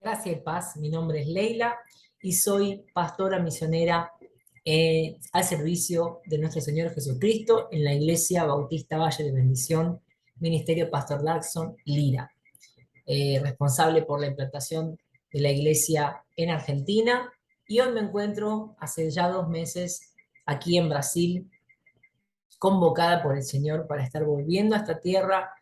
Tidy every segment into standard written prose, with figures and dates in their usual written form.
Gracias y paz, mi nombre es Leila y soy pastora misionera al servicio de nuestro Señor Jesucristo en la Iglesia Bautista Valle de Bendición, Ministerio Pastor Daxon Lira, responsable por la implantación de la iglesia en Argentina, y hoy me encuentro hace ya 2 meses aquí en Brasil, convocada por el Señor para estar volviendo a esta tierra.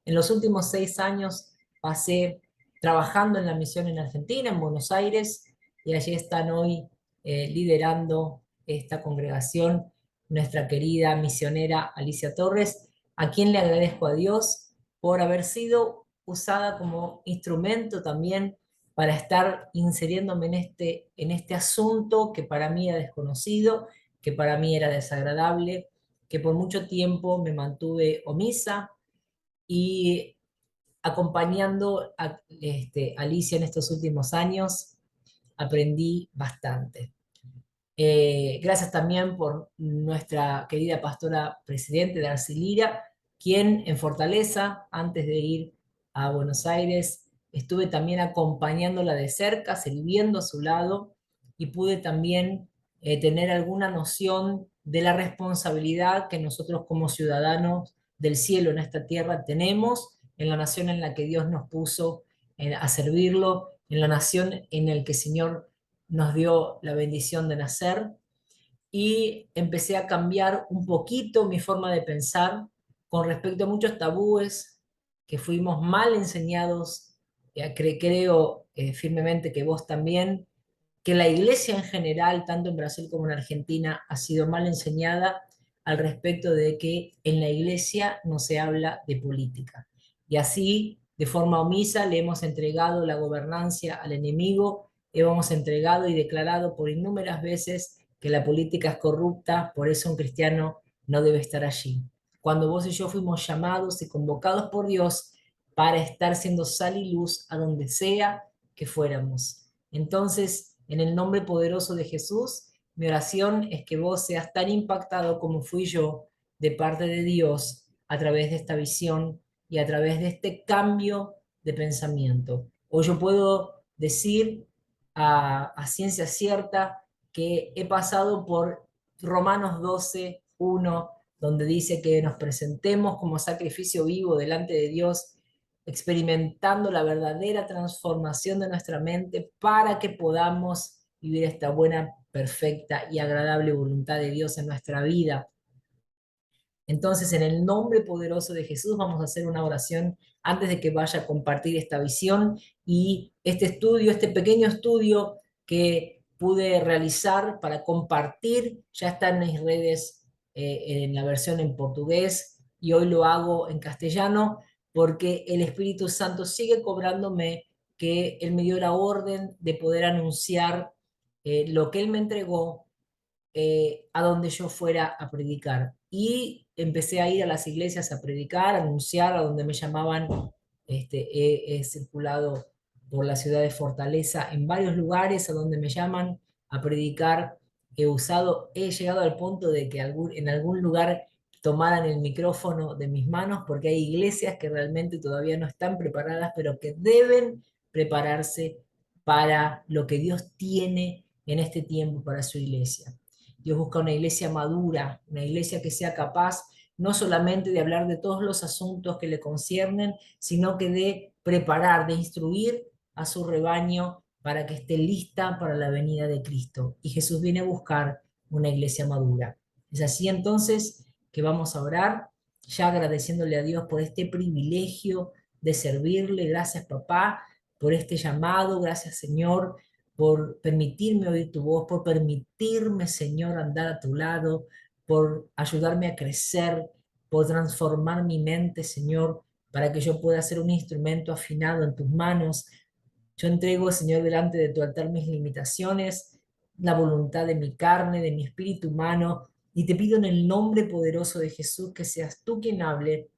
En los últimos 6 años pasé trabajando en la misión en Argentina, en Buenos Aires, y allí están hoy liderando esta congregación nuestra querida misionera Alicia Torres, a quien le agradezco a Dios por haber sido usada como instrumento también para estar inseriéndome en este asunto que para mí era desconocido, que para mí era desagradable, que por mucho tiempo me mantuve omisa, y acompañando a Alicia en estos últimos años, aprendí bastante. Gracias también por nuestra querida pastora presidente de Arcelira, quien en Fortaleza, antes de ir a Buenos Aires, estuve también acompañándola de cerca, sirviendo a su lado, y pude también tener alguna noción de la responsabilidad que nosotros como ciudadanos del cielo en esta tierra tenemos en la nación en la que Dios nos puso a servirlo, en la nación en la que el Señor nos dio la bendición de nacer. Y empecé a cambiar un poquito mi forma de pensar con respecto a muchos tabúes que fuimos mal enseñados. Creo firmemente que vos también, que la iglesia en general, tanto en Brasil como en Argentina, ha sido mal enseñada al respecto de que en la iglesia no se habla de política. Y así, de forma omisa, le hemos entregado la gobernancia al enemigo, hemos entregado y declarado por innúmeras veces que la política es corrupta, por eso un cristiano no debe estar allí. Cuando vos y yo fuimos llamados y convocados por Dios para estar siendo sal y luz a donde sea que fuéramos. Entonces, en el nombre poderoso de Jesús, mi oración es que vos seas tan impactado como fui yo de parte de Dios a través de esta visión y a través de este cambio de pensamiento. Hoy yo puedo decir a ciencia cierta que he pasado por Romanos 12:1, donde dice que nos presentemos como sacrificio vivo delante de Dios, experimentando la verdadera transformación de nuestra mente para que podamos vivir esta buena, perfecta y agradable voluntad de Dios en nuestra vida. Entonces, en el nombre poderoso de Jesús, vamos a hacer una oración antes de que vaya a compartir esta visión y este estudio, este pequeño estudio que pude realizar para compartir. Ya está en mis redes, en la versión en portugués, y hoy lo hago en castellano porque el Espíritu Santo sigue cobrándome que Él me dio la orden de poder anunciar lo que Él me entregó a donde yo fuera a predicar. Y empecé a ir a las iglesias a predicar, a anunciar, a donde me llamaban. He circulado por la ciudad de Fortaleza en varios lugares a donde me llaman a predicar. He llegado al punto de que en algún lugar tomaran el micrófono de mis manos, porque hay iglesias que realmente todavía no están preparadas, pero que deben prepararse para lo que Dios tiene en este tiempo para su iglesia. Dios busca una iglesia madura, una iglesia que sea capaz no solamente de hablar de todos los asuntos que le conciernen, sino que de preparar, de instruir a su rebaño para que esté lista para la venida de Cristo. Y Jesús viene a buscar una iglesia madura. Es así entonces que vamos a orar, ya agradeciéndole a Dios por este privilegio de servirle. Gracias, papá, por este llamado. Gracias, Señor, por permitirme oír tu voz, por permitirme, Señor, andar a tu lado, por ayudarme a crecer, por transformar mi mente, Señor, para que yo pueda ser un instrumento afinado en tus manos. Yo entrego, Señor, delante de tu altar mis limitaciones, la voluntad de mi carne, de mi espíritu humano, y te pido en el nombre poderoso de Jesús que seas tú quien hable,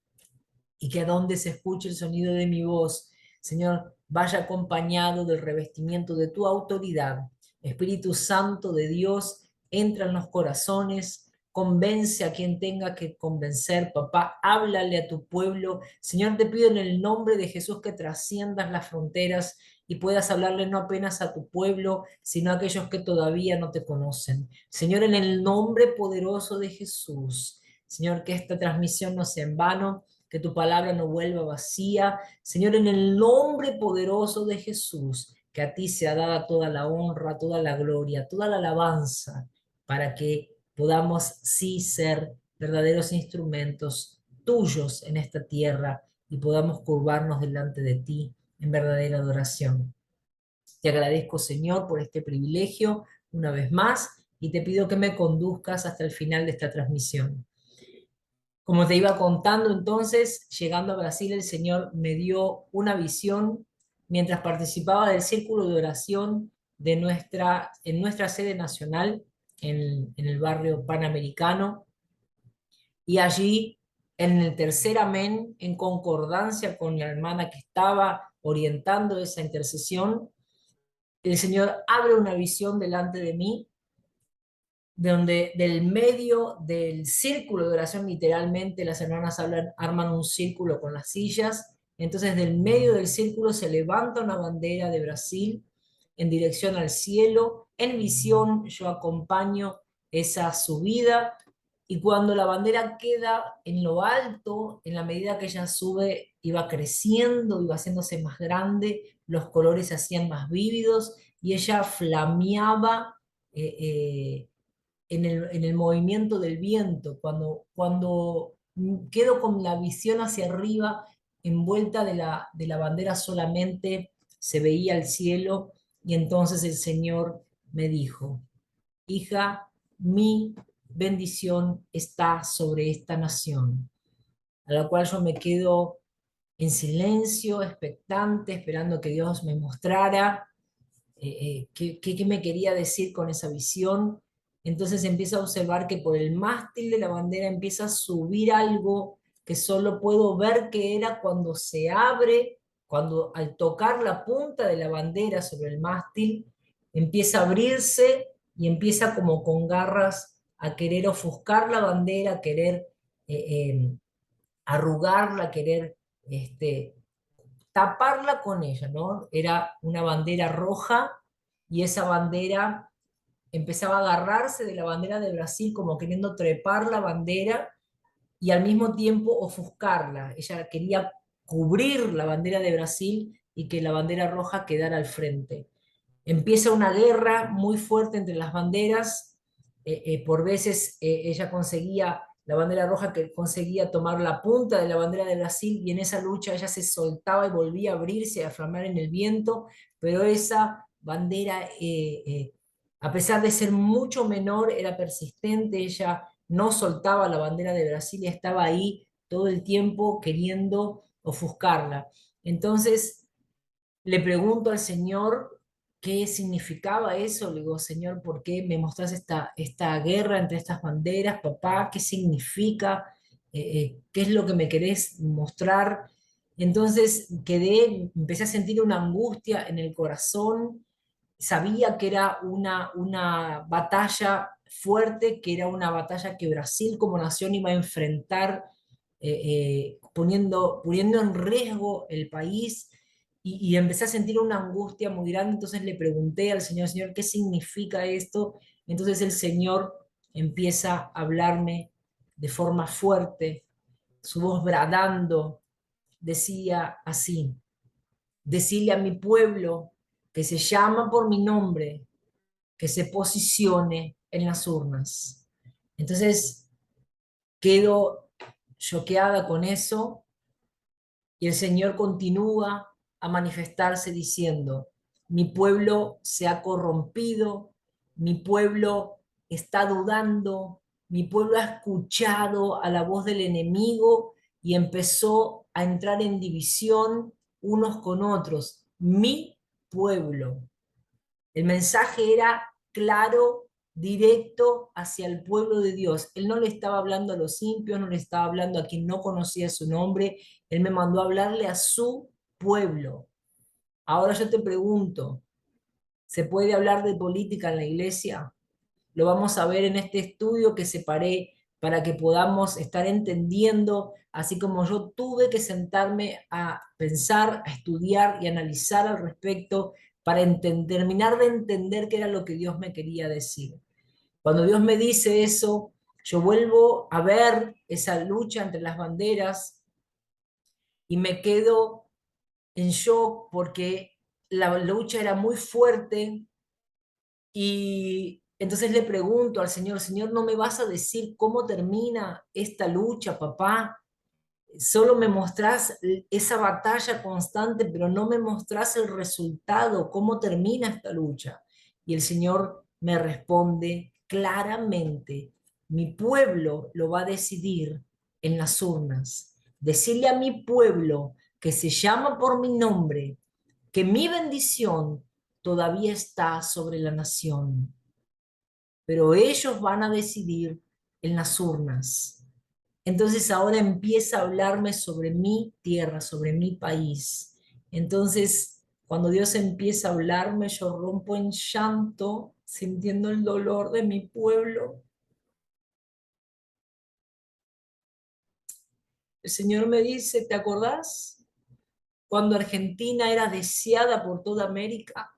y que a donde se escuche el sonido de mi voz, Señor, vaya acompañado del revestimiento de tu autoridad. Espíritu Santo de Dios, entra en los corazones, convence a quien tenga que convencer, papá, háblale a tu pueblo. Señor, te pido en el nombre de Jesús que trasciendas las fronteras y puedas hablarle no apenas a tu pueblo, sino a aquellos que todavía no te conocen. Señor, en el nombre poderoso de Jesús, Señor, que esta transmisión no sea en vano, que tu palabra no vuelva vacía. Señor, en el nombre poderoso de Jesús, que a ti sea dada toda la honra, toda la gloria, toda la alabanza, para que podamos sí ser verdaderos instrumentos tuyos en esta tierra y podamos curvarnos delante de ti en verdadera adoración. Te agradezco, Señor, por este privilegio una vez más y te pido que me conduzcas hasta el final de esta transmisión. Como te iba contando, entonces, llegando a Brasil, el Señor me dio una visión mientras participaba del círculo de oración en nuestra sede nacional, en el barrio Panamericano, y allí, en el tercer amén, en concordancia con la hermana que estaba orientando esa intercesión, el Señor abre una visión delante de mí donde del medio del círculo de oración, literalmente las hermanas arman un círculo con las sillas, entonces del medio del círculo se levanta una bandera de Brasil en dirección al cielo, en visión yo acompaño esa subida, y cuando la bandera queda en lo alto, en la medida que ella sube, iba creciendo, iba haciéndose más grande, los colores se hacían más vívidos, y ella flameaba en el movimiento del viento, cuando quedo con la visión hacia arriba, envuelta de la bandera solamente se veía el cielo, y entonces el Señor me dijo, hija, mi bendición está sobre esta nación, a la cual yo me quedo en silencio, expectante, esperando que Dios me mostrara qué me quería decir con esa visión. Entonces empiezo a observar que por el mástil de la bandera empieza a subir algo que solo puedo ver que era cuando se abre, cuando al tocar la punta de la bandera sobre el mástil, empieza a abrirse y empieza como con garras a querer ofuscar la bandera, a querer arrugarla, a querer taparla con ella, ¿no? Era una bandera roja y esa bandera empezaba a agarrarse de la bandera de Brasil como queriendo trepar la bandera y al mismo tiempo ofuscarla. Ella quería cubrir la bandera de Brasil y que la bandera roja quedara al frente. Empieza una guerra muy fuerte entre las banderas. Por veces ella conseguía, la bandera roja que conseguía tomar la punta de la bandera de Brasil, y en esa lucha ella se soltaba y volvía a abrirse, a flamar en el viento, pero esa bandera, a pesar de ser mucho menor, era persistente. Ella no soltaba la bandera de Brasil y estaba ahí todo el tiempo queriendo ofuscarla. Entonces le pregunto al Señor qué significaba eso. Le digo, Señor, ¿por qué me mostrás esta guerra entre estas banderas, papá? ¿Qué significa? ¿Qué es lo que me querés mostrar? Entonces empecé a sentir una angustia en el corazón. Sabía que era una batalla fuerte, que era una batalla que Brasil como nación iba a enfrentar, poniendo en riesgo el país, y empecé a sentir una angustia muy grande. Entonces le pregunté al Señor, Señor, ¿qué significa esto? Entonces el Señor empieza a hablarme de forma fuerte, su voz bradando, decía así, decirle a mi pueblo que se llama por mi nombre, que se posicione en las urnas. Entonces quedo choqueada con eso, y el Señor continúa a manifestarse diciendo, mi pueblo se ha corrompido, mi pueblo está dudando, mi pueblo ha escuchado a la voz del enemigo y empezó a entrar en división unos con otros. Mi pueblo. El mensaje era claro, directo hacia el pueblo de Dios. Él no le estaba hablando a los impios, no le estaba hablando a quien no conocía su nombre. Él me mandó a hablarle a su pueblo. Ahora yo te pregunto, ¿se puede hablar de política en la iglesia? lo vamos a ver en este estudio que separé para que podamos estar entendiendo, así como yo tuve que sentarme a pensar, a estudiar y analizar al respecto para terminar de entender qué era lo que Dios me quería decir. Cuando Dios me dice eso, yo vuelvo a ver esa lucha entre las banderas y me quedo en shock porque la lucha era muy fuerte y entonces le pregunto al Señor, Señor, ¿no me vas a decir cómo termina esta lucha, papá? Solo me mostrás esa batalla constante, pero no me mostrás el resultado, cómo termina esta lucha. Y el Señor me responde claramente, mi pueblo lo va a decidir en las urnas. Decirle a mi pueblo que se llama por mi nombre, que mi bendición todavía está sobre la nación, pero ellos van a decidir en las urnas. Entonces ahora empieza a hablarme sobre mi tierra, sobre mi país. Entonces, cuando Dios empieza a hablarme, yo rompo en llanto, sintiendo el dolor de mi pueblo. El Señor me dice, ¿te acordás? Cuando Argentina era deseada por toda América,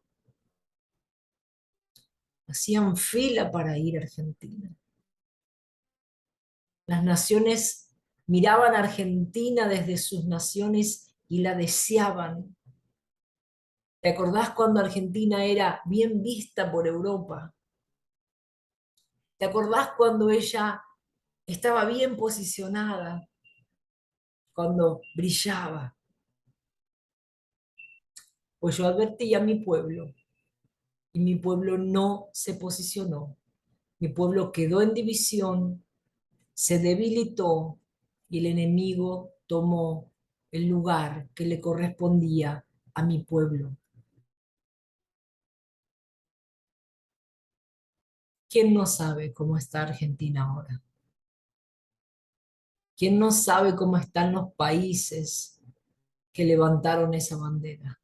hacían fila para ir a Argentina. Las naciones miraban a Argentina desde sus naciones y la deseaban. ¿Te acordás cuando Argentina era bien vista por Europa? ¿Te acordás cuando ella estaba bien posicionada, cuando brillaba? Pues yo advertí a mi pueblo y mi pueblo no se posicionó. Mi pueblo quedó en división, se debilitó y el enemigo tomó el lugar que le correspondía a mi pueblo. ¿Quién no sabe cómo está Argentina ahora? ¿Quién no sabe cómo están los países que levantaron esa bandera?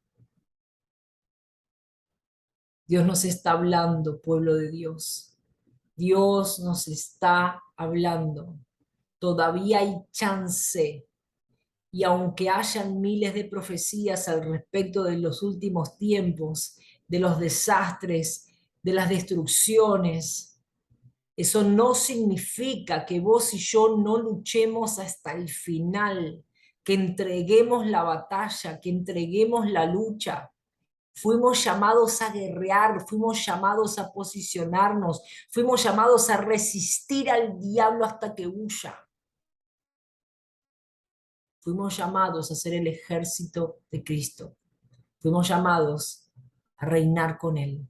Dios nos está hablando, pueblo de Dios. Dios nos está hablando. Todavía hay chance. Y aunque hayan miles de profecías al respecto de los últimos tiempos, de los desastres, de las destrucciones, eso no significa que vos y yo no luchemos hasta el final, que entreguemos la batalla, que entreguemos la lucha. Fuimos llamados a guerrear, fuimos llamados a posicionarnos, fuimos llamados a resistir al diablo hasta que huya. Fuimos llamados a ser el ejército de Cristo. Fuimos llamados a reinar con Él.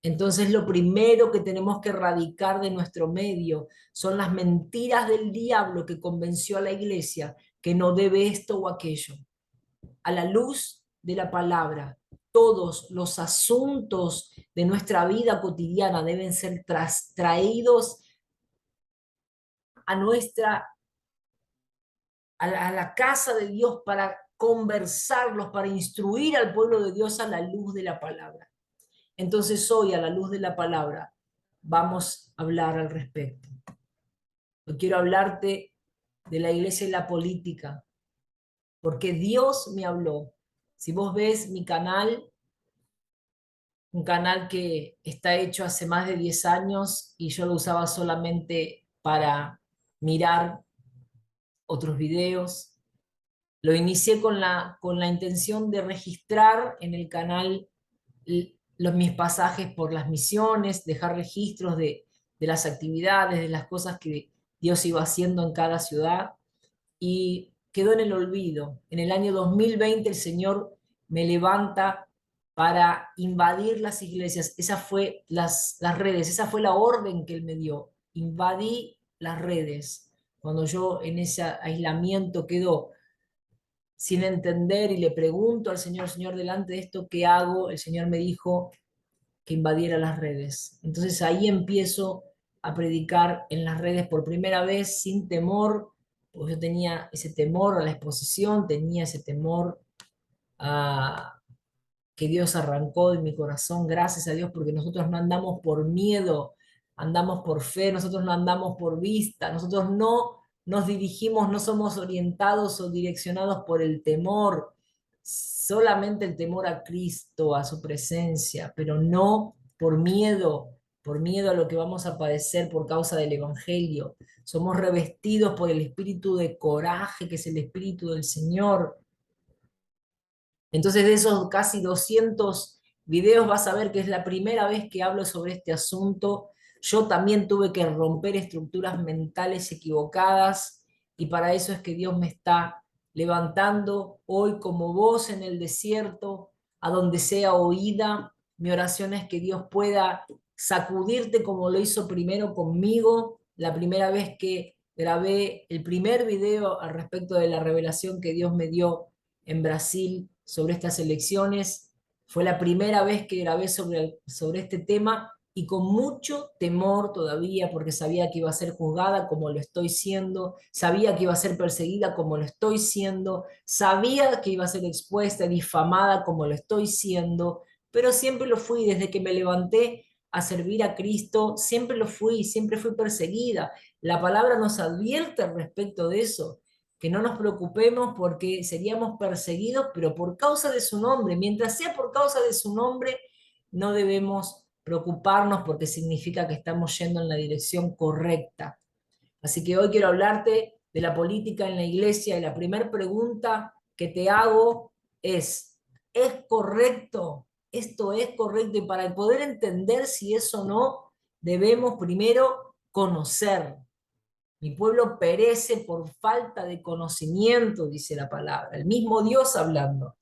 Entonces lo primero que tenemos que erradicar de nuestro medio son las mentiras del diablo que convenció a la iglesia que no debe esto o aquello. A la luz de la palabra, todos los asuntos de nuestra vida cotidiana deben ser traídos a a la casa de Dios para conversarlos, para instruir al pueblo de Dios a la luz de la palabra. Entonces hoy, a la luz de la palabra, vamos a hablar al respecto. Yo quiero hablarte de la iglesia y la política, porque Dios me habló. Si vos ves mi canal, un canal que está hecho hace más de 10 años y yo lo usaba solamente para mirar otros videos. Lo inicié con la intención de registrar en el canal mis pasajes por las misiones, dejar registros de las actividades, de las cosas que Dios iba haciendo en cada ciudad, y quedó en el olvido. En el año 2020 el Señor me levanta para invadir las iglesias. Esas fue las redes, esa fue la orden que Él me dio. Invadí las redes. Cuando yo en ese aislamiento quedo sin entender y le pregunto al Señor, Señor, delante de esto, ¿qué hago? El Señor me dijo que invadiera las redes. Entonces ahí empiezo a predicar en las redes por primera vez sin temor, porque yo tenía ese temor a la exposición, tenía ese temor a, que Dios arrancó de mi corazón. Gracias a Dios, porque nosotros no andamos por miedo, andamos por fe, nosotros no andamos por vista, nosotros no nos dirigimos, no somos orientados o direccionados por el temor, solamente el temor a Cristo, a su presencia, pero no por miedo a lo que vamos a padecer por causa del Evangelio. Somos revestidos por el espíritu de coraje, que es el espíritu del Señor. Entonces, de esos casi 200 videos vas a ver que es la primera vez que hablo sobre este asunto. Yo también tuve que romper estructuras mentales equivocadas y para eso es que Dios me está levantando hoy como voz en el desierto, a donde sea oída. Mi oración es que Dios pueda sacudirte como lo hizo primero conmigo, la primera vez que grabé el primer video al respecto de la revelación que Dios me dio en Brasil sobre estas elecciones. Fue la primera vez que grabé sobre este tema y con mucho temor todavía, porque sabía que iba a ser juzgada como lo estoy siendo, sabía que iba a ser perseguida como lo estoy siendo, sabía que iba a ser expuesta, difamada como lo estoy siendo, pero siempre lo fui desde que me levanté a servir a Cristo, siempre fui perseguida. La palabra nos advierte al respecto de eso, que no nos preocupemos porque seríamos perseguidos, pero por causa de su nombre. Mientras sea por causa de su nombre, no debemos preocuparnos porque significa que estamos yendo en la dirección correcta. Así que hoy quiero hablarte de la política en la iglesia y la primera pregunta que te hago ¿es correcto? ¿Esto es correcto? Y para poder entender si es o no, debemos primero conocer. Mi pueblo perece por falta de conocimiento, dice la palabra, el mismo Dios hablando.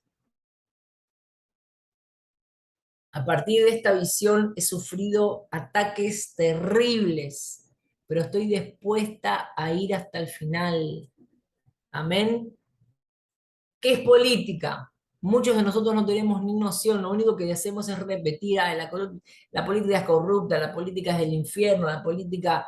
A partir de esta visión he sufrido ataques terribles, pero estoy dispuesta a ir hasta el final. Amén. ¿Qué es política? Muchos de nosotros no tenemos ni noción, lo único que hacemos es repetir, la política es corrupta, la política es del infierno, la política.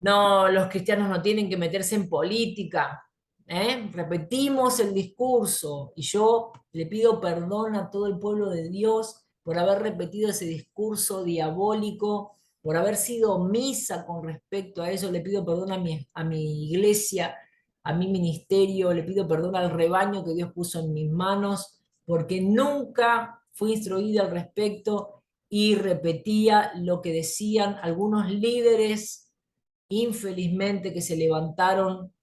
No, los cristianos no tienen que meterse en política. ¿Eh? Repetimos el discurso y yo le pido perdón a todo el pueblo de Dios por haber repetido ese discurso diabólico, por haber sido omisa con respecto a eso. Le pido perdón a mi iglesia, a mi ministerio, le pido perdón al rebaño que Dios puso en mis manos, porque nunca fui instruida al respecto y repetía lo que decían algunos líderes infelizmente que se levantaron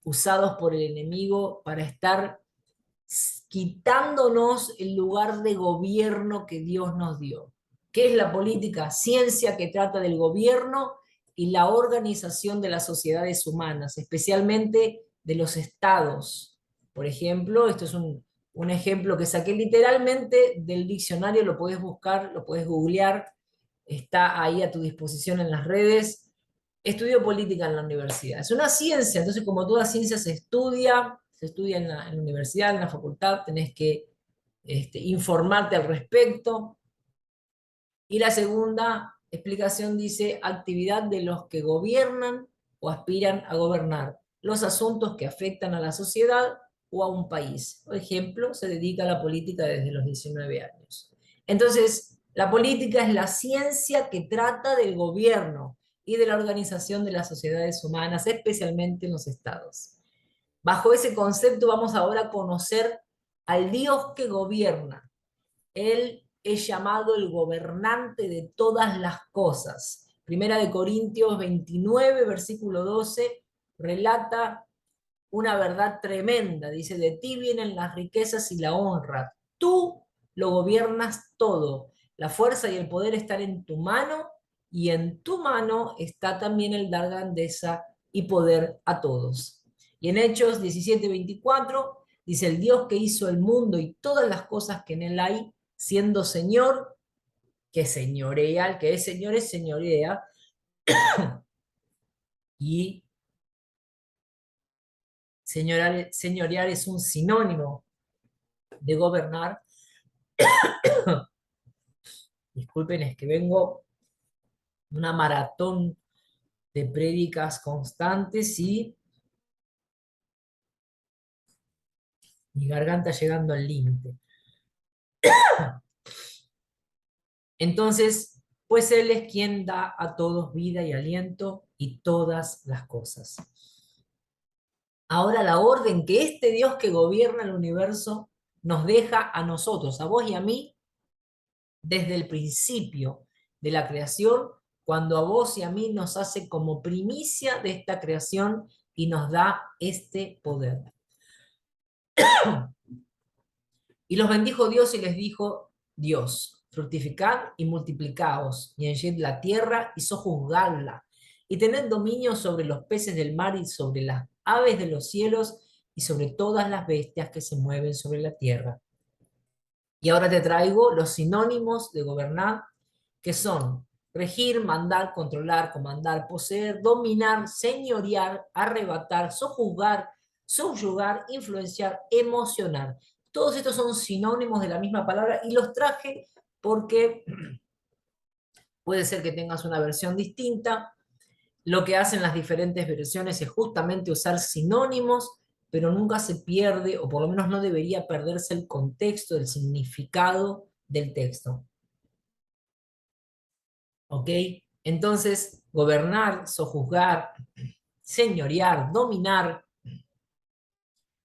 usados por el enemigo para estar quitándonos el lugar de gobierno que Dios nos dio. ¿Qué es la política? Ciencia que trata del gobierno y la organización de las sociedades humanas, especialmente de los estados. Por ejemplo, esto es un ejemplo que saqué literalmente del diccionario, lo puedes buscar, lo puedes googlear, está ahí a tu disposición en las redes. Estudio política en la universidad. Es una ciencia, entonces como toda ciencia se estudia en la universidad, en la facultad, tenés que informarte al respecto. Y la segunda explicación dice actividad de los que gobiernan o aspiran a gobernar los asuntos que afectan a la sociedad o a un país. Por ejemplo, se dedica a la política desde los 19 años. Entonces, la política es la ciencia que trata del gobierno y de la organización de las sociedades humanas, especialmente en los estados. Bajo ese concepto vamos ahora a conocer al Dios que gobierna. Él es llamado el gobernante de todas las cosas. Primera de Corintios 29, versículo 12, relata una verdad tremenda. Dice, de ti vienen las riquezas y la honra. Tú lo gobiernas todo. La fuerza y el poder están en tu mano y en tu mano está también el dar grandeza y poder a todos. Y en Hechos 17:24 dice, el Dios que hizo el mundo y todas las cosas que en él hay, siendo Señor, que señorea, el que es Señor es señorea, y señorear es un sinónimo de gobernar. Disculpen, es que vengo de una maratón de prédicas constantes y mi garganta llegando al límite. Entonces, pues Él es quien da a todos vida y aliento y todas las cosas. Ahora la orden que este Dios que gobierna el universo nos deja a nosotros, a vos y a mí, desde el principio de la creación, cuando a vos y a mí nos hace como primicia de esta creación y nos da este poder. Y los bendijo Dios y les dijo Dios, fructificad y multiplicaos, y henchid la tierra y sojuzgadla, y tened dominio sobre los peces del mar y sobre las aves de los cielos y sobre todas las bestias que se mueven sobre la tierra. Y ahora te traigo los sinónimos de gobernar, que son regir, mandar, controlar, comandar, poseer, dominar, señorear, arrebatar, sojuzgar, subyugar, influenciar, emocionar. Todos estos son sinónimos de la misma palabra y los traje porque puede ser que tengas una versión distinta. Lo que hacen las diferentes versiones es justamente usar sinónimos, pero nunca se pierde, o por lo menos no debería perderse el contexto, el significado del texto. ¿Ok? Entonces, gobernar, sojuzgar, señorear, dominar,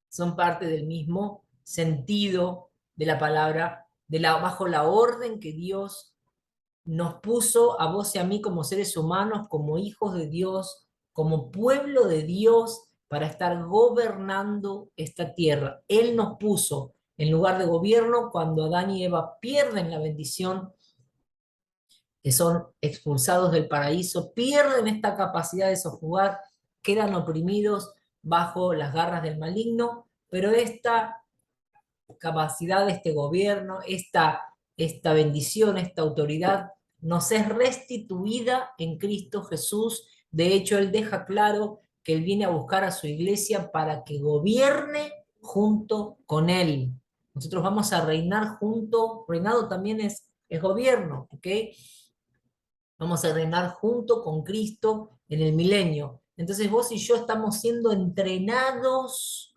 son parte del mismo sentido de la palabra, bajo la orden que Dios nos puso a vos y a mí como seres humanos, como hijos de Dios, como pueblo de Dios, para estar gobernando esta tierra. Él nos puso en lugar de gobierno cuando Adán y Eva pierden la bendición, que son expulsados del paraíso, pierden esta capacidad de sojuzgar, quedan oprimidos bajo las garras del maligno, pero esta capacidad, este gobierno, esta bendición, esta autoridad, nos es restituida en Cristo Jesús. De hecho, Él deja claro que Él viene a buscar a su iglesia para que gobierne junto con Él. Nosotros vamos a reinar junto, reinado también es gobierno, ¿ok? Vamos a reinar junto con Cristo en el milenio. Entonces vos y yo estamos siendo entrenados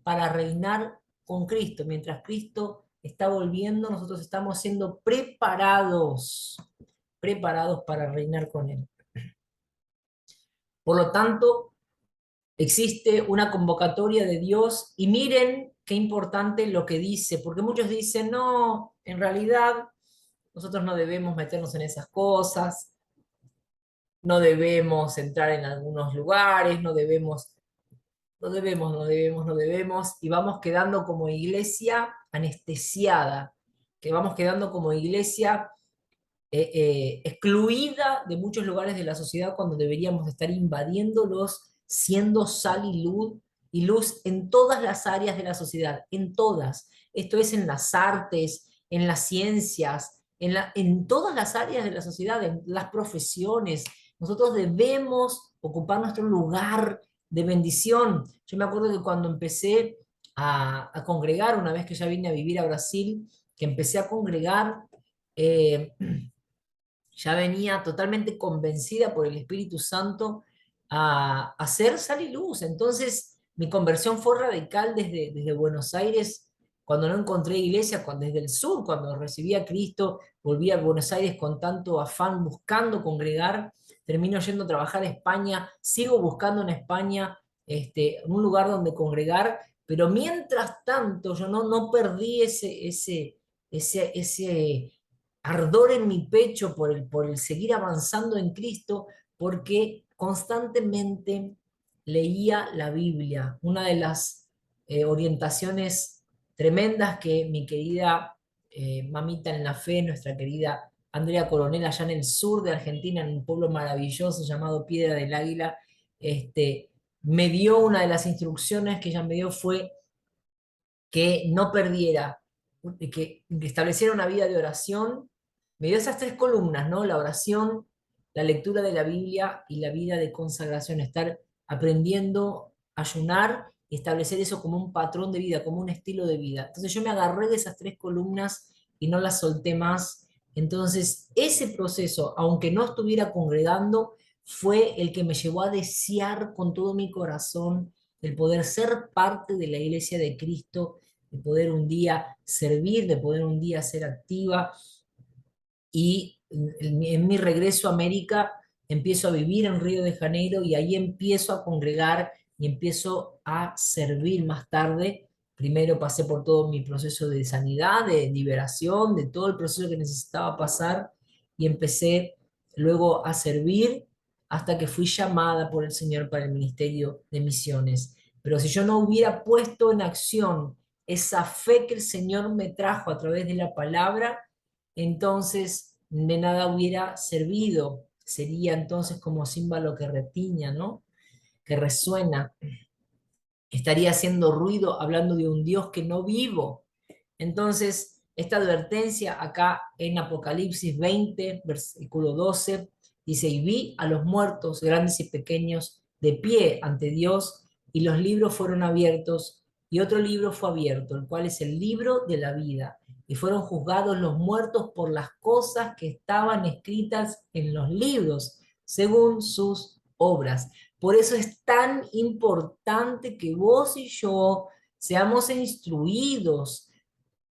para reinar con Cristo. Mientras Cristo está volviendo, nosotros estamos siendo preparados para reinar con Él. Por lo tanto, existe una convocatoria de Dios y miren qué importante lo que dice, porque muchos dicen, no, en realidad nosotros no debemos meternos en esas cosas, no debemos entrar en algunos lugares, no debemos, y vamos quedando como iglesia anestesiada, que vamos quedando como iglesia excluida de muchos lugares de la sociedad cuando deberíamos estar invadiéndolos, siendo sal y luz en todas las áreas de la sociedad, en todas. Esto es en las artes, en las ciencias, en todas las áreas de la sociedad, en las profesiones. Nosotros debemos ocupar nuestro lugar de bendición. Yo me acuerdo que cuando empecé a congregar, una vez que ya vine a vivir a Brasil, que empecé a congregar, eh, ya venía totalmente convencida por el Espíritu Santo a hacer sal y luz. Entonces, mi conversión fue radical desde Buenos Aires, cuando no encontré iglesia, desde el sur, cuando recibí a Cristo, volví a Buenos Aires con tanto afán, buscando congregar, termino yendo a trabajar a España, sigo buscando en España un lugar donde congregar, pero mientras tanto yo no perdí ese ardor en mi pecho por el seguir avanzando en Cristo, porque constantemente leía la Biblia. Una de las orientaciones tremendas que mi querida mamita en la fe, nuestra querida Andrea Coronel, allá en el sur de Argentina, en un pueblo maravilloso llamado Piedra del Águila, me dio, una de las instrucciones que ella me dio fue que no perdiera, que estableciera una vida de oración. Me dio esas tres columnas, ¿no? La oración, la lectura de la Biblia y la vida de consagración, estar aprendiendo a ayunar y establecer eso como un patrón de vida, como un estilo de vida. Entonces yo me agarré de esas tres columnas y no las solté más. Entonces ese proceso, aunque no estuviera congregando, fue el que me llevó a desear con todo mi corazón el poder ser parte de la iglesia de Cristo de poder un día servir, de poder un día ser activa. Y en mi regreso a América empiezo a vivir en Río de Janeiro y ahí empiezo a congregar y empiezo a servir más tarde. Primero pasé por todo mi proceso de sanidad, de liberación, de todo el proceso que necesitaba pasar y empecé luego a servir hasta que fui llamada por el Señor para el ministerio de misiones. Pero si yo no hubiera puesto en acción esa fe que el Señor me trajo a través de la palabra, entonces de nada hubiera servido. Sería entonces como címbalo que retiña, ¿no? Que resuena. Estaría haciendo ruido hablando de un Dios que no vivo. Entonces, esta advertencia acá en Apocalipsis 20, versículo 12, dice, y vi a los muertos, grandes y pequeños, de pie ante Dios, y los libros fueron abiertos, y otro libro fue abierto, el cual es el libro de la vida, y fueron juzgados los muertos por las cosas que estaban escritas en los libros, según sus obras. Por eso es tan importante que vos y yo seamos instruidos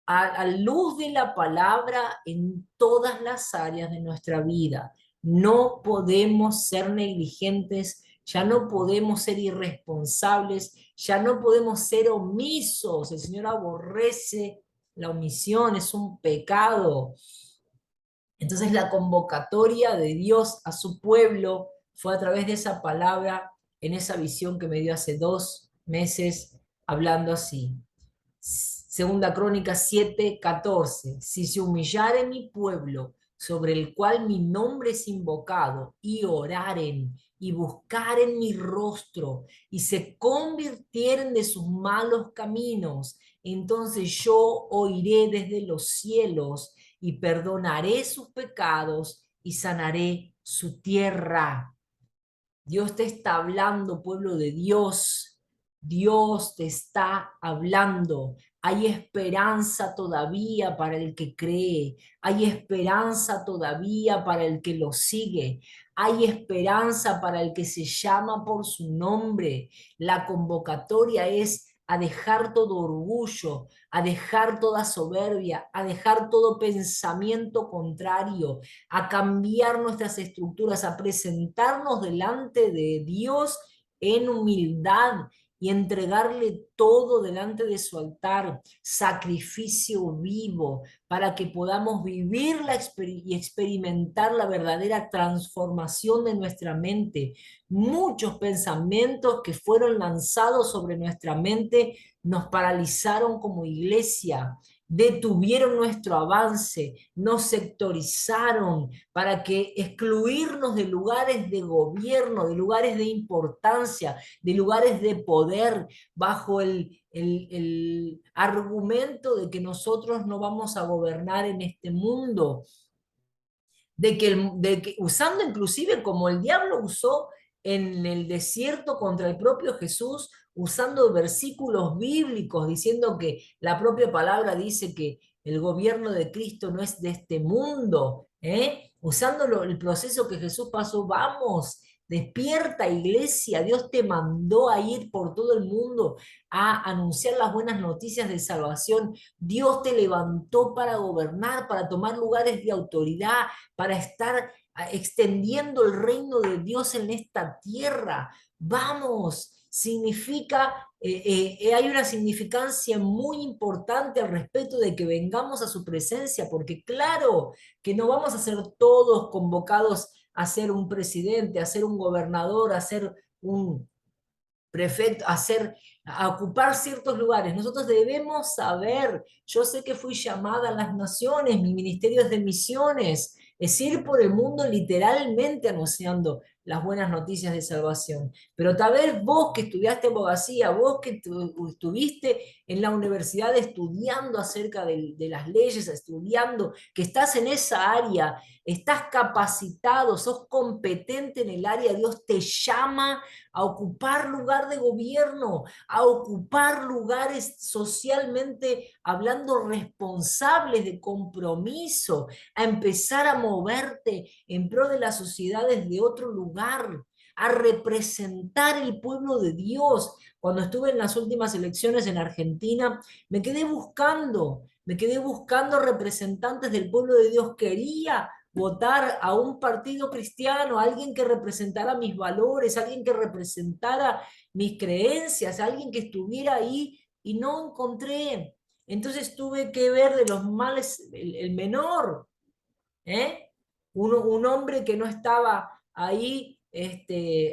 a luz de la palabra en todas las áreas de nuestra vida. No podemos ser negligentes, ya no podemos ser irresponsables, ya no podemos ser omisos. El Señor aborrece la omisión, es un pecado. Entonces la convocatoria de Dios a su pueblo fue a través de esa palabra, en esa visión que me dio hace 2 meses, hablando así. Segunda Crónica 7:14. Si se humillare mi pueblo, sobre el cual mi nombre es invocado, y oraren, y buscaren mi rostro, y se convirtieren de sus malos caminos, entonces yo oiré desde los cielos, y perdonaré sus pecados, y sanaré su tierra. Dios te está hablando, pueblo de Dios. Dios te está hablando. Hay esperanza todavía para el que cree. Hay esperanza todavía para el que lo sigue. Hay esperanza para el que se llama por su nombre. La convocatoria es a dejar todo orgullo, a dejar toda soberbia, a dejar todo pensamiento contrario, a cambiar nuestras estructuras, a presentarnos delante de Dios en humildad y entregarle todo delante de su altar, sacrificio vivo, para que podamos vivir y experimentar la verdadera transformación de nuestra mente. Muchos pensamientos que fueron lanzados sobre nuestra mente nos paralizaron como iglesia, detuvieron nuestro avance, nos sectorizaron para que excluirnos de lugares de gobierno, de lugares de importancia, de lugares de poder, bajo el argumento de que nosotros no vamos a gobernar en este mundo, usando inclusive como el diablo usó en el desierto contra el propio Jesús, usando versículos bíblicos, diciendo que la propia palabra dice que el gobierno de Cristo no es de este mundo, ¿eh? Usando el proceso que Jesús pasó. Vamos, despierta, iglesia. Dios te mandó a ir por todo el mundo a anunciar las buenas noticias de salvación. Dios te levantó para gobernar, para tomar lugares de autoridad, para estar extendiendo el reino de Dios en esta tierra. Vamos, significa, hay una significancia muy importante al respecto de que vengamos a su presencia, porque claro que no vamos a ser todos convocados a ser un presidente, a ser un gobernador, a ser un prefecto, a ocupar ciertos lugares. Nosotros debemos saber, yo sé que fui llamada a las naciones, mi ministerio es de misiones, es ir por el mundo literalmente anunciando las buenas noticias de salvación. Pero tal vez vos que estudiaste abogacía, vos que estuviste en la universidad estudiando acerca de las leyes, estudiando, que estás en esa área, estás capacitado, sos competente en el área, Dios te llama a ocupar lugar de gobierno, a ocupar lugares socialmente hablando responsables de compromiso, a empezar a moverte en pro de las sociedades de otro lugar. a representar el pueblo de Dios. Cuando estuve en las últimas elecciones en Argentina, me quedé buscando representantes del pueblo de Dios. Quería votar a un partido cristiano, alguien que representara mis valores, alguien que representara mis creencias, alguien que estuviera ahí y no encontré. Entonces tuve que ver de los males el menor, ¿eh? Un hombre que no estaba ahí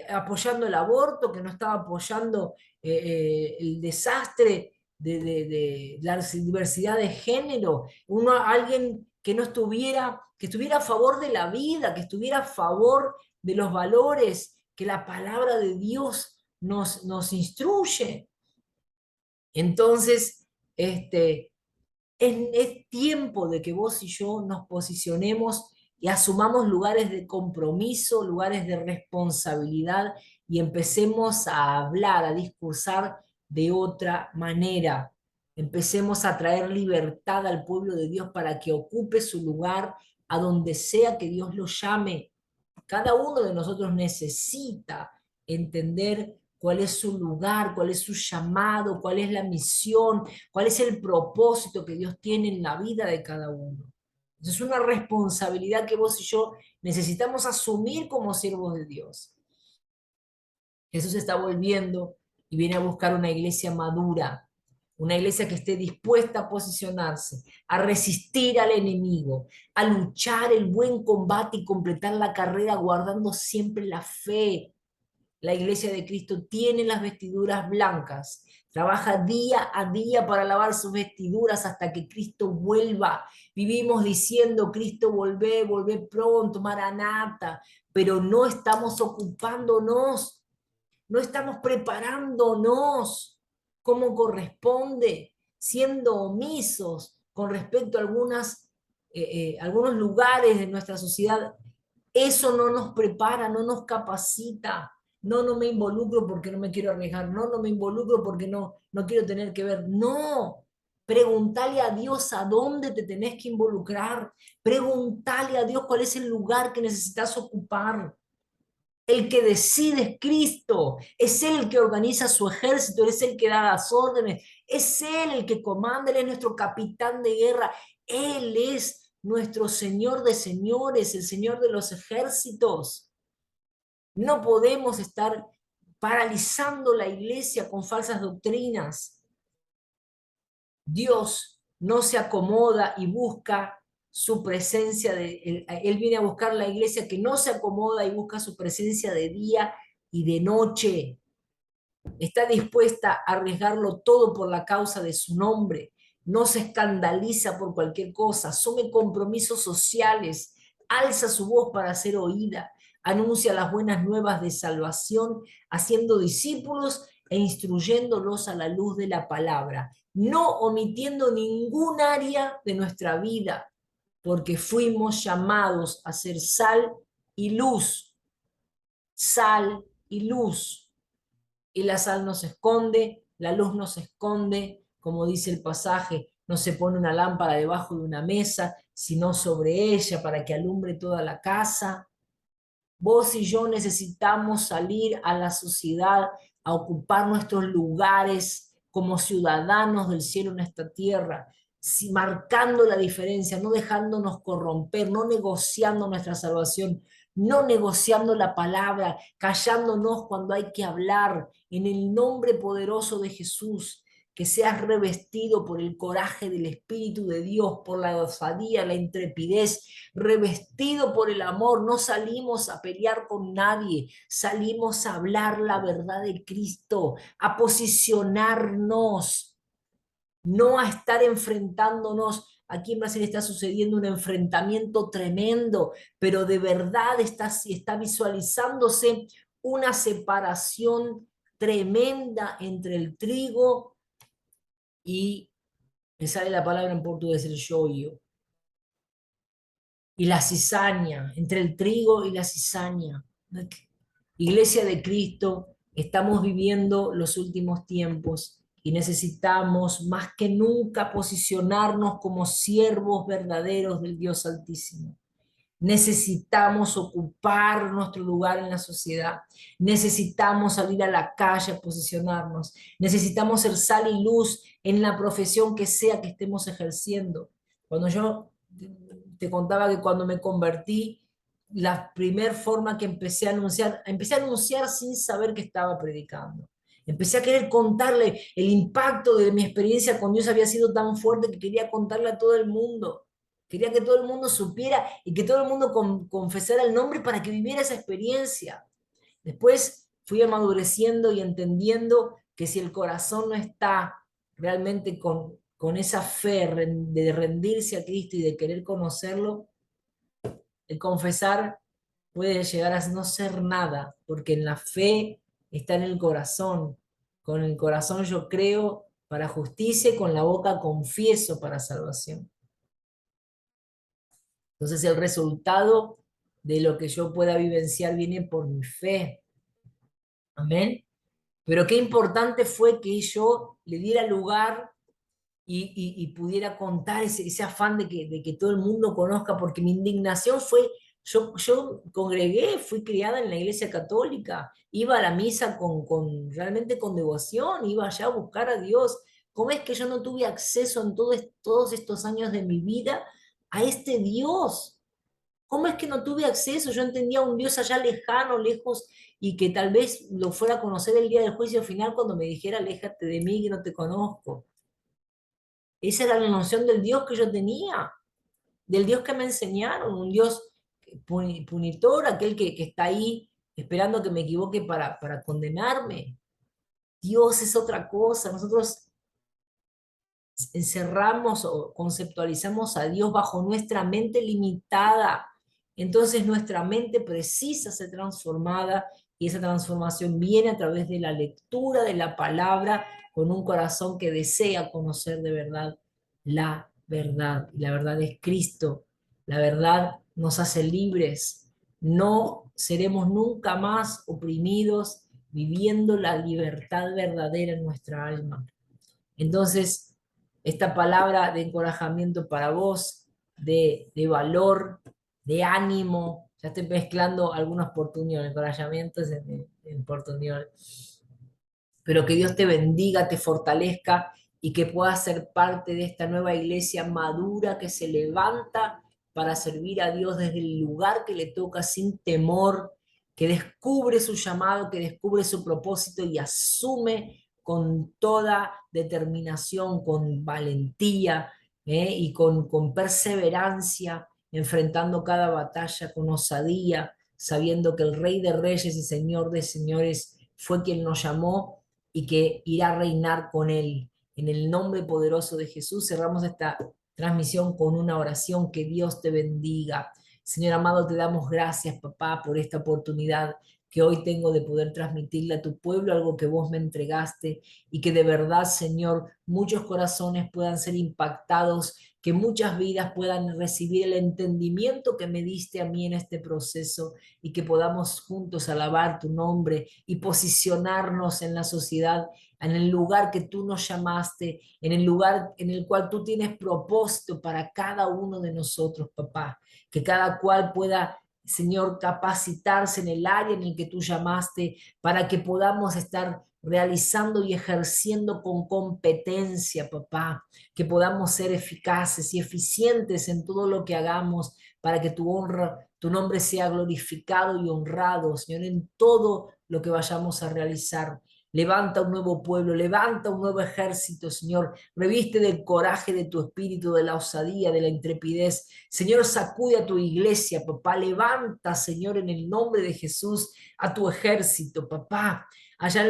apoyando el aborto, que no estaba apoyando el desastre de la diversidad de género, alguien que no estuviera, que estuviera a favor de la vida, que estuviera a favor de los valores que la palabra de Dios nos instruye. Entonces, es tiempo de que vos y yo nos posicionemos y asumamos lugares de compromiso, lugares de responsabilidad y empecemos a hablar, a discursar de otra manera. Empecemos a traer libertad al pueblo de Dios para que ocupe su lugar a donde sea que Dios lo llame. Cada uno de nosotros necesita entender cuál es su lugar, cuál es su llamado, cuál es la misión, cuál es el propósito que Dios tiene en la vida de cada uno. Es una responsabilidad que vos y yo necesitamos asumir como siervos de Dios. Jesús está volviendo y viene a buscar una iglesia madura, una iglesia que esté dispuesta a posicionarse, a resistir al enemigo, a luchar el buen combate y completar la carrera guardando siempre la fe. La iglesia de Cristo tiene las vestiduras blancas, trabaja día a día para lavar sus vestiduras hasta que Cristo vuelva. Vivimos diciendo, Cristo volvé, volvé pronto, Maranata, pero no estamos ocupándonos, no estamos preparándonos como corresponde, siendo omisos con respecto a algunos lugares de nuestra sociedad. Eso no nos prepara, no nos capacita. No, no me involucro porque no me quiero arriesgar. No, no me involucro porque no quiero tener que ver. No, preguntale a Dios a dónde te tenés que involucrar. Preguntale a Dios cuál es el lugar que necesitas ocupar. El que decide es Cristo, es Él el que organiza su ejército, es el que da las órdenes, es Él el que comanda, Él es nuestro capitán de guerra, Él es nuestro Señor de señores, el Señor de los ejércitos. No podemos estar paralizando la iglesia con falsas doctrinas. Dios no se acomoda y busca su presencia, Él viene a buscar la iglesia que no se acomoda y busca su presencia de día y de noche. Está dispuesta a arriesgarlo todo por la causa de su nombre. No se escandaliza por cualquier cosa, asume compromisos sociales, alza su voz para ser oída, anuncia las buenas nuevas de salvación, haciendo discípulos e instruyéndolos a la luz de la palabra, no omitiendo ningún área de nuestra vida, porque fuimos llamados a ser sal y luz, sal y luz. Y la sal no se esconde, la luz no se esconde, como dice el pasaje, no se pone una lámpara debajo de una mesa, sino sobre ella para que alumbre toda la casa. Vos y yo necesitamos salir a la sociedad a ocupar nuestros lugares como ciudadanos del cielo en esta tierra, marcando la diferencia, no dejándonos corromper, no negociando nuestra salvación, no negociando la palabra, callándonos cuando hay que hablar, en el nombre poderoso de Jesús. Que seas revestido por el coraje del Espíritu de Dios, por la osadía, la intrepidez, revestido por el amor. No salimos a pelear con nadie, salimos a hablar la verdad de Cristo, a posicionarnos, no a estar enfrentándonos. Aquí en Brasil está sucediendo un enfrentamiento tremendo, pero de verdad está visualizándose una separación tremenda entre el trigo y, me sale la palabra en portugués, el joio, y la cizaña, entre el trigo y la cizaña. Iglesia de Cristo, estamos viviendo los últimos tiempos y necesitamos más que nunca posicionarnos como siervos verdaderos del Dios Altísimo. Necesitamos ocupar nuestro lugar en la sociedad. Necesitamos salir a la calle a posicionarnos. Necesitamos ser sal y luz en la profesión que sea que estemos ejerciendo. Cuando yo te contaba que cuando me convertí, la primer forma que empecé a anunciar sin saber que estaba predicando. Empecé a querer contarle el impacto de mi experiencia con Dios había sido tan fuerte que quería contarle a todo el mundo. Quería que todo el mundo supiera y que todo el mundo confesara el nombre para que viviera esa experiencia. Después fui amadureciendo y entendiendo que si el corazón no está realmente con esa fe de rendirse a Cristo y de querer conocerlo, el confesar puede llegar a no ser nada, porque en la fe está en el corazón. Con el corazón yo creo para justicia y con la boca confieso para salvación. Entonces el resultado de lo que yo pueda vivenciar viene por mi fe. Amén. Pero qué importante fue que yo le diera lugar y pudiera contar ese afán de que todo el mundo conozca, porque mi indignación fue, yo congregué, fui criada en la iglesia católica, iba a la misa realmente con devoción, iba allá a buscar a Dios. ¿Cómo es que yo no tuve acceso en todos estos años de mi vida a este Dios? ¿Cómo es que no tuve acceso? Yo entendía un Dios allá lejano, lejos, y que tal vez lo fuera a conocer el día del juicio final cuando me dijera, aléjate de mí que no te conozco. Esa era la noción del Dios que yo tenía, del Dios que me enseñaron, un Dios punitor, aquel que está ahí esperando que me equivoque para condenarme. Dios es otra cosa. Nosotros encerramos o conceptualizamos a Dios bajo nuestra mente limitada. Entonces nuestra mente precisa ser transformada y esa transformación viene a través de la lectura de la palabra con un corazón que desea conocer de verdad la verdad. Y la verdad es Cristo. La verdad nos hace libres. No seremos nunca más oprimidos viviendo la libertad verdadera en nuestra alma. Entonces, esta palabra de encorajamiento para vos, de valor, de ánimo, ya estoy mezclando algunos portuñoles, encorajamientos en portuñol, pero que Dios te bendiga, te fortalezca y que puedas ser parte de esta nueva iglesia madura que se levanta para servir a Dios desde el lugar que le toca sin temor, que descubre su llamado, que descubre su propósito y asume con toda determinación, con valentía y con perseverancia, enfrentando cada batalla con osadía, sabiendo que el Rey de Reyes y Señor de Señores fue quien nos llamó y que irá a reinar con él. En el nombre poderoso de Jesús cerramos esta transmisión con una oración. Que Dios te bendiga. Señor amado, te damos gracias, papá, por esta oportunidad que hoy tengo de poder transmitirle a tu pueblo algo que vos me entregaste y que de verdad, Señor, muchos corazones puedan ser impactados, que muchas vidas puedan recibir el entendimiento que me diste a mí en este proceso y que podamos juntos alabar tu nombre y posicionarnos en la sociedad, en el lugar que tú nos llamaste, en el lugar en el cual tú tienes propósito para cada uno de nosotros, papá. Que cada cual pueda, Señor, capacitarse en el área en el que tú llamaste para que podamos estar realizando y ejerciendo con competencia, papá, que podamos ser eficaces y eficientes en todo lo que hagamos para que tu nombre sea glorificado y honrado, Señor, en todo lo que vayamos a realizar. Levanta un nuevo pueblo, levanta un nuevo ejército, Señor. Reviste del coraje de tu espíritu, de la osadía, de la intrepidez. Señor, sacude a tu iglesia, papá. Levanta, Señor, en el nombre de Jesús, a tu ejército, papá. Allá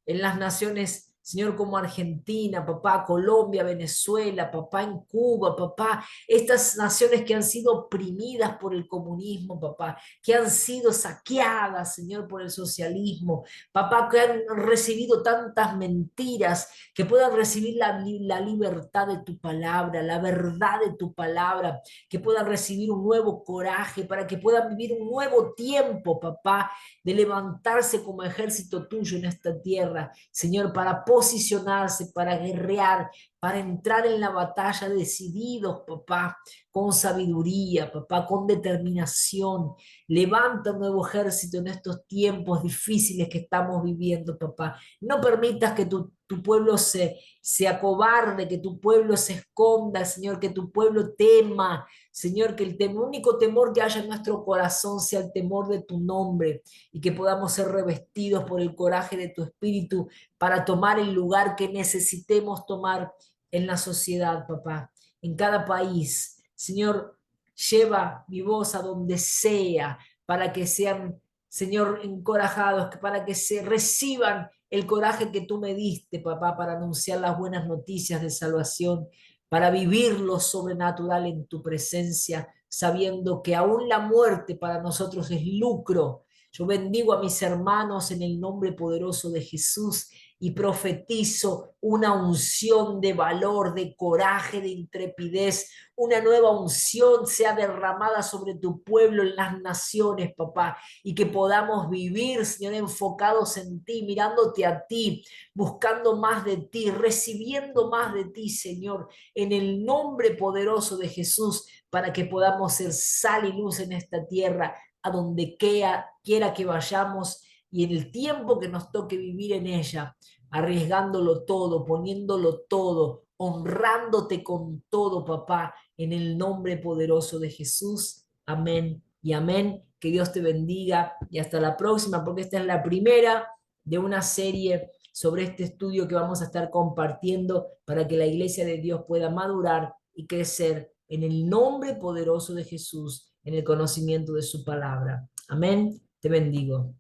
en las naciones, Señor, como Argentina, papá, Colombia, Venezuela, papá, en Cuba, papá, estas naciones que han sido oprimidas por el comunismo, papá, que han sido saqueadas, Señor, por el socialismo, papá, que han recibido tantas mentiras, que puedan recibir la libertad de tu palabra, la verdad de tu palabra, que puedan recibir un nuevo coraje, para que puedan vivir un nuevo tiempo, papá, de levantarse como ejército tuyo en esta tierra, Señor, para posicionarse, para guerrear, para entrar en la batalla decididos, papá, con sabiduría, papá, con determinación. Levanta un nuevo ejército en estos tiempos difíciles que estamos viviendo, papá. No permitas que tu pueblo se acobarde, que tu pueblo se esconda, Señor, que tu pueblo tema, Señor, que el único temor que haya en nuestro corazón sea el temor de tu nombre y que podamos ser revestidos por el coraje de tu espíritu para tomar el lugar que necesitemos tomar en la sociedad, papá, en cada país. Señor, lleva mi voz a donde sea para que sean, Señor, encorajados, para que se reciban el coraje que tú me diste, papá, para anunciar las buenas noticias de salvación, para vivir lo sobrenatural en tu presencia, sabiendo que aún la muerte para nosotros es lucro. Yo bendigo a mis hermanos en el nombre poderoso de Jesús y profetizo una unción de valor, de coraje, de intrepidez. Una nueva unción sea derramada sobre tu pueblo en las naciones, papá, y que podamos vivir, Señor, enfocados en ti, mirándote a ti, buscando más de ti, recibiendo más de ti, Señor, en el nombre poderoso de Jesús, para que podamos ser sal y luz en esta tierra, a donde quiera que vayamos y en el tiempo que nos toque vivir en ella, arriesgándolo todo, poniéndolo todo, honrándote con todo, papá, en el nombre poderoso de Jesús. Amén y amén. Que Dios te bendiga y hasta la próxima, porque esta es la primera de una serie sobre este estudio que vamos a estar compartiendo para que la iglesia de Dios pueda madurar y crecer en el nombre poderoso de Jesús, en el conocimiento de su palabra. Amén. Te bendigo.